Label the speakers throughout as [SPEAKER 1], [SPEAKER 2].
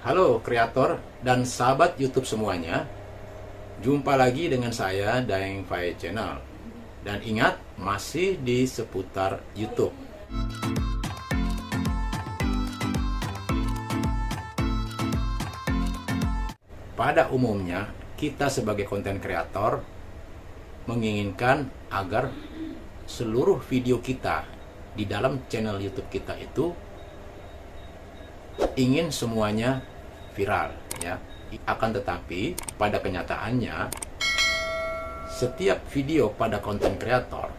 [SPEAKER 1] Halo kreator dan sahabat YouTube semuanya. Jumpa lagi dengan saya Daeng Fai Channel. Dan ingat, masih di seputar YouTube. Pada umumnya, kita sebagai konten kreator menginginkan agar seluruh video kita di dalam channel YouTube kita itu ingin semuanya viral, ya. Akan tetapi pada kenyataannya setiap video pada konten kreator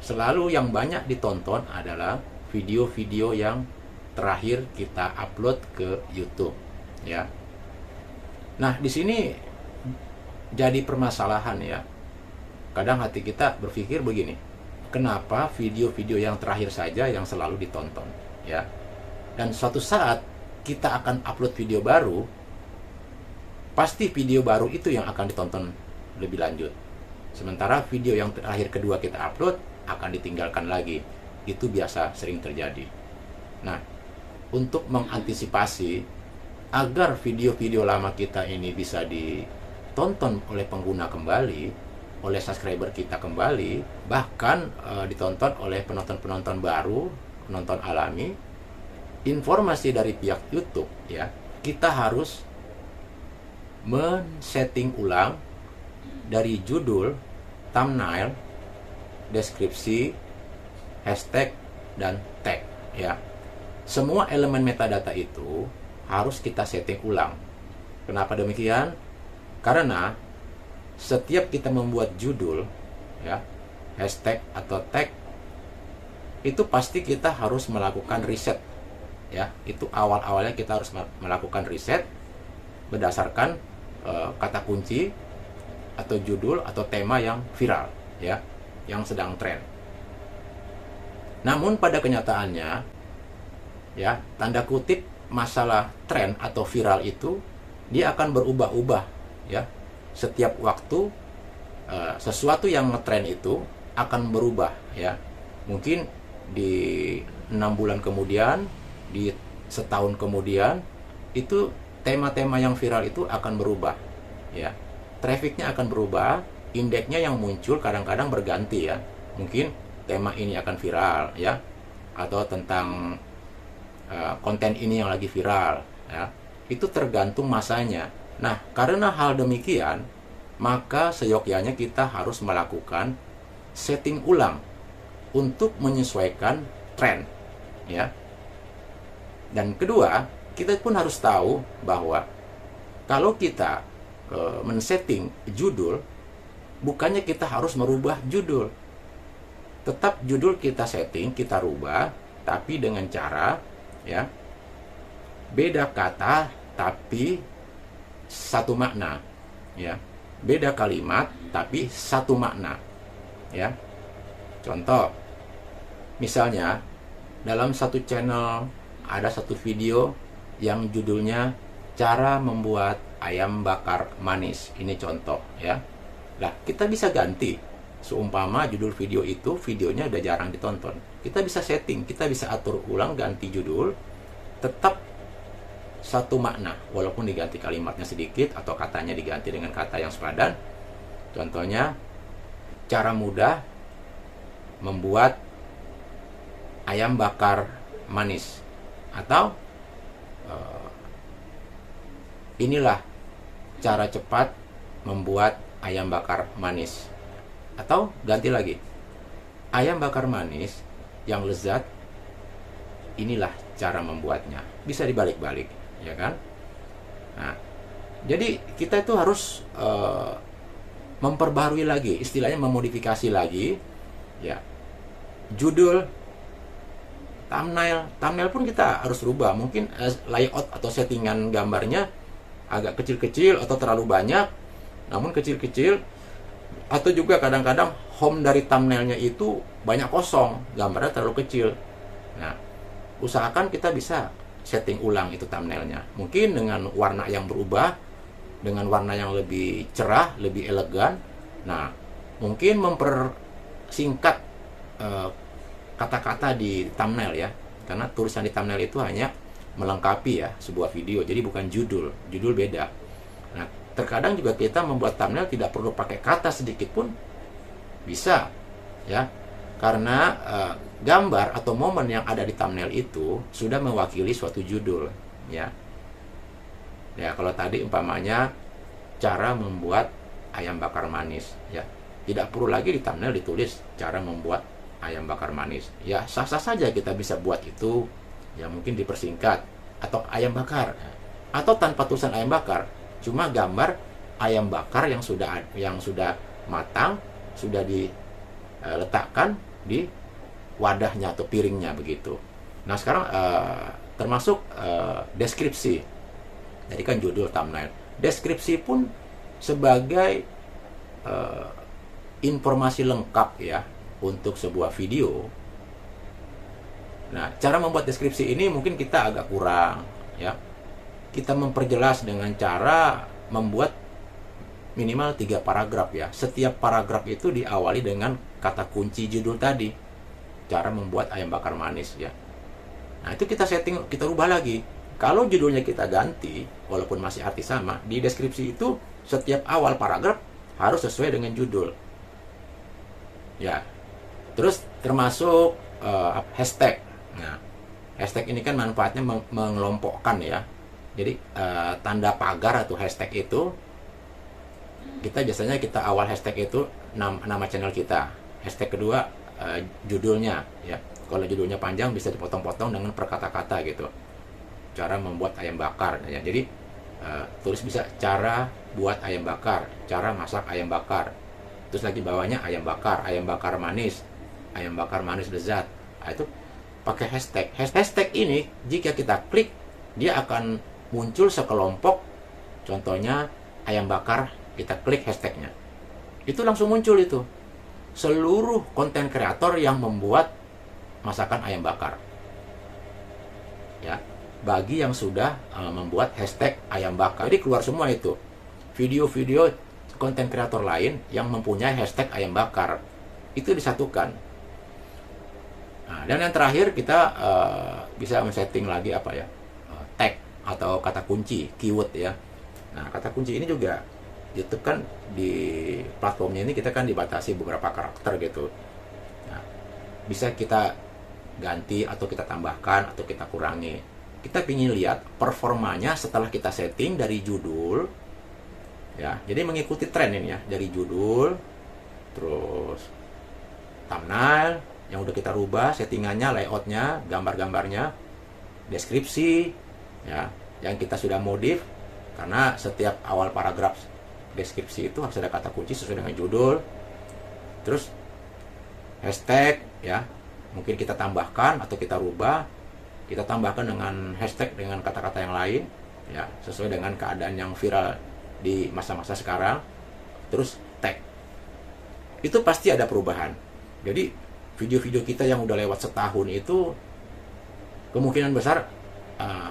[SPEAKER 1] selalu yang banyak ditonton adalah video-video yang terakhir kita upload ke YouTube, ya. Nah, di sini jadi permasalahan, ya. Kadang hati kita berpikir begini, kenapa video-video yang terakhir saja yang selalu ditonton, ya. Dan suatu saat kita akan upload video baru, pasti video baru itu yang akan ditonton lebih lanjut. Sementara video yang terakhir kedua kita upload akan ditinggalkan lagi. Itu biasa sering terjadi. Nah, untuk mengantisipasi agar video-video lama kita ini bisa ditonton oleh pengguna kembali, oleh subscriber kita kembali, bahkan ditonton oleh penonton-penonton baru, penonton alami, informasi dari pihak YouTube, ya, kita harus men-setting ulang dari judul, thumbnail, deskripsi, hashtag, dan tag, ya. Semua elemen metadata itu harus kita setting ulang. Kenapa demikian? Karena setiap kita membuat judul, ya, hashtag atau tag, itu pasti kita harus melakukan riset, ya. Itu awal-awalnya kita harus melakukan riset berdasarkan kata kunci atau judul atau tema yang viral, ya, yang sedang tren. Namun pada kenyataannya, ya, tanda kutip masalah tren atau viral itu dia akan berubah-ubah, ya. Setiap waktu sesuatu yang ngetren itu akan berubah, ya. Mungkin di 6 bulan kemudian, di setahun kemudian, itu tema-tema yang viral itu akan berubah, ya. Trafficnya akan berubah, indeksnya yang muncul kadang-kadang berganti, ya. Mungkin tema ini akan viral, ya, atau tentang konten ini yang lagi viral, ya. Itu tergantung masanya. Nah, karena hal demikian, maka seyogyanya kita harus melakukan setting ulang untuk menyesuaikan tren, ya. Dan kedua, kita pun harus tahu bahwa kalau kita men-setting judul, bukannya kita harus merubah judul. Tetap judul kita setting, kita rubah, tapi dengan cara, ya, beda kata tapi satu makna, ya. Beda kalimat tapi satu makna, ya. Contoh, misalnya dalam satu channel ada satu video yang judulnya cara membuat ayam bakar manis. Ini contoh, ya. Nah, kita bisa ganti. Seumpama judul video itu videonya udah jarang ditonton, kita bisa setting, kita bisa atur ulang, ganti judul, tetap satu makna walaupun diganti kalimatnya sedikit atau katanya diganti dengan kata yang sepadan. Contohnya, cara mudah membuat ayam bakar manis, atau inilah cara cepat membuat ayam bakar manis. Atau ganti lagi, ayam bakar manis yang lezat, inilah cara membuatnya. Bisa dibalik-balik, ya kan? Nah, jadi kita itu harus memperbarui lagi, istilahnya memodifikasi lagi, ya, judul, thumbnail pun kita harus rubah. Mungkin layout atau settingan gambarnya agak kecil-kecil atau terlalu banyak, namun kecil-kecil, atau juga kadang-kadang home dari thumbnailnya itu banyak kosong, gambarnya terlalu kecil. Nah, usahakan kita bisa setting ulang itu thumbnailnya, mungkin dengan warna yang berubah, dengan warna yang lebih cerah, lebih elegan. Nah, mungkin mempersingkat kata-kata di thumbnail, ya, karena tulisan di thumbnail itu hanya melengkapi ya sebuah video, jadi bukan judul beda. Nah, terkadang juga kita membuat thumbnail tidak perlu pakai kata sedikit pun bisa ya, karena gambar atau momen yang ada di thumbnail itu sudah mewakili suatu judul ya. Ya, kalau tadi umpamanya cara membuat ayam bakar manis ya, tidak perlu lagi di thumbnail ditulis cara membuat ayam bakar manis ya, sah-sah saja kita bisa buat itu ya, mungkin dipersingkat atau ayam bakar atau tanpa tulisan ayam bakar, cuma gambar ayam bakar yang sudah matang, sudah diletakkan di wadahnya atau piringnya begitu. Nah, sekarang termasuk deskripsi. Jadi kan judul, thumbnail, deskripsi pun sebagai informasi lengkap ya untuk sebuah video. Nah, cara membuat deskripsi ini mungkin kita agak kurang ya. Kita memperjelas dengan cara membuat minimal 3 paragraf ya. Setiap paragraf itu diawali dengan kata kunci judul tadi. Cara membuat ayam bakar manis ya. Nah, itu kita setting, kita rubah lagi. Kalau judulnya kita ganti, walaupun masih arti sama, di deskripsi itu setiap awal paragraf harus sesuai dengan judul. Ya. Terus termasuk hashtag. Nah, hashtag ini kan manfaatnya mengelompokkan ya. Jadi tanda pagar atau hashtag itu biasanya kita awal hashtag itu nama channel kita. Hashtag kedua judulnya ya. Kalau judulnya panjang bisa dipotong-potong dengan per kata-kata gitu. Cara membuat ayam bakar ya. Jadi tulis bisa cara buat ayam bakar, cara masak ayam bakar. Terus lagi bawahnya ayam bakar manis, ayam bakar manis lezat. Nah, itu pakai hashtag. Hashtag ini jika kita klik, dia akan muncul sekelompok, contohnya ayam bakar, kita klik hashtagnya, itu langsung muncul itu seluruh konten kreator yang membuat masakan ayam bakar ya, bagi yang sudah membuat hashtag ayam bakar. Jadi keluar semua itu video-video konten kreator lain yang mempunyai hashtag ayam bakar, itu disatukan. Nah, dan yang terakhir kita bisa men-setting lagi apa ya, tag atau kata kunci, keyword ya. Nah, kata kunci ini juga YouTube kan di platformnya ini kita kan dibatasi beberapa karakter gitu. Nah, bisa kita ganti atau kita tambahkan atau kita kurangi. Kita ingin lihat performanya setelah kita setting dari judul ya. Jadi mengikuti tren ini ya, dari judul, terus thumbnail yang udah kita rubah settingannya, layoutnya, gambar-gambarnya, deskripsi ya, yang kita sudah modif, karena setiap awal paragraf deskripsi itu harus ada kata kunci sesuai dengan judul. Terus hashtag ya, mungkin kita tambahkan atau kita rubah, kita tambahkan dengan hashtag dengan kata-kata yang lain ya, sesuai dengan keadaan yang viral di masa-masa sekarang. Terus tag, itu pasti ada perubahan. Jadi video-video kita yang udah lewat setahun itu kemungkinan besar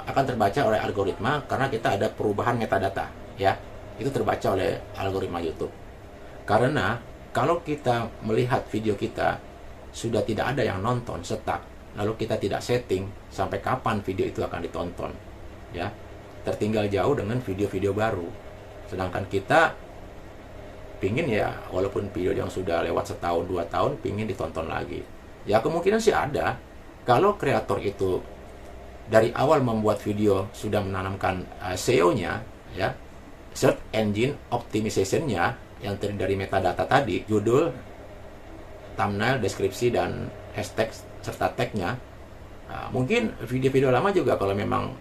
[SPEAKER 1] akan terbaca oleh algoritma, karena kita ada perubahan metadata ya, itu terbaca oleh algoritma YouTube. Karena kalau kita melihat video kita sudah tidak ada yang nonton, stuck, lalu kita tidak setting sampai kapan video itu akan ditonton ya, tertinggal jauh dengan video-video baru. Sedangkan kita pingin ya, walaupun video yang sudah lewat setahun 2 tahun pingin ditonton lagi ya, kemungkinan sih ada. Kalau kreator itu dari awal membuat video sudah menanamkan SEO-nya ya, Search Engine Optimization-nya, yang terdiri dari metadata tadi, judul, thumbnail, deskripsi, dan hashtag serta tag-nya. Nah, mungkin video-video lama juga kalau memang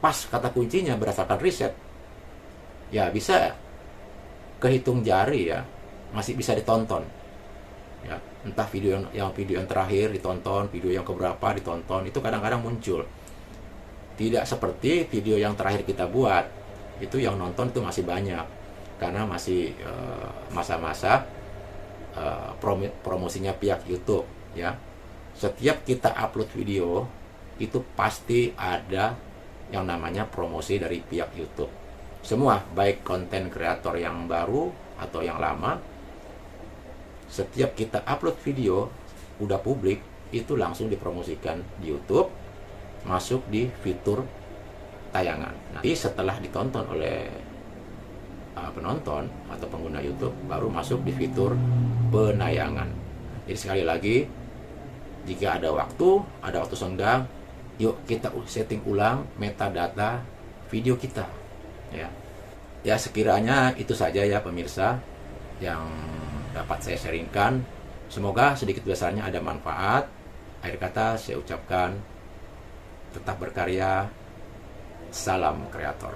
[SPEAKER 1] pas kata kuncinya berdasarkan riset ya, bisa kehitung jari ya, masih bisa ditonton ya. Entah video yang terakhir ditonton, video yang keberapa ditonton, itu kadang-kadang muncul. Tidak seperti video yang terakhir kita buat, itu yang nonton itu masih banyak, karena masih masa-masa promosinya pihak YouTube ya. Setiap kita upload video itu pasti ada yang namanya promosi dari pihak YouTube. Semua, baik konten kreator yang baru atau yang lama, setiap kita upload video udah publik itu langsung dipromosikan di YouTube masuk di fitur tayangan. Nanti setelah ditonton oleh penonton atau pengguna YouTube, baru masuk di fitur penayangan. Jadi sekali lagi, jika ada waktu senggang, yuk kita setting ulang metadata video kita. Ya sekiranya itu saja ya pemirsa yang dapat saya sharingkan. Semoga sedikit besarnya ada manfaat. Akhir kata saya ucapkan, tetap berkarya, salam kreator.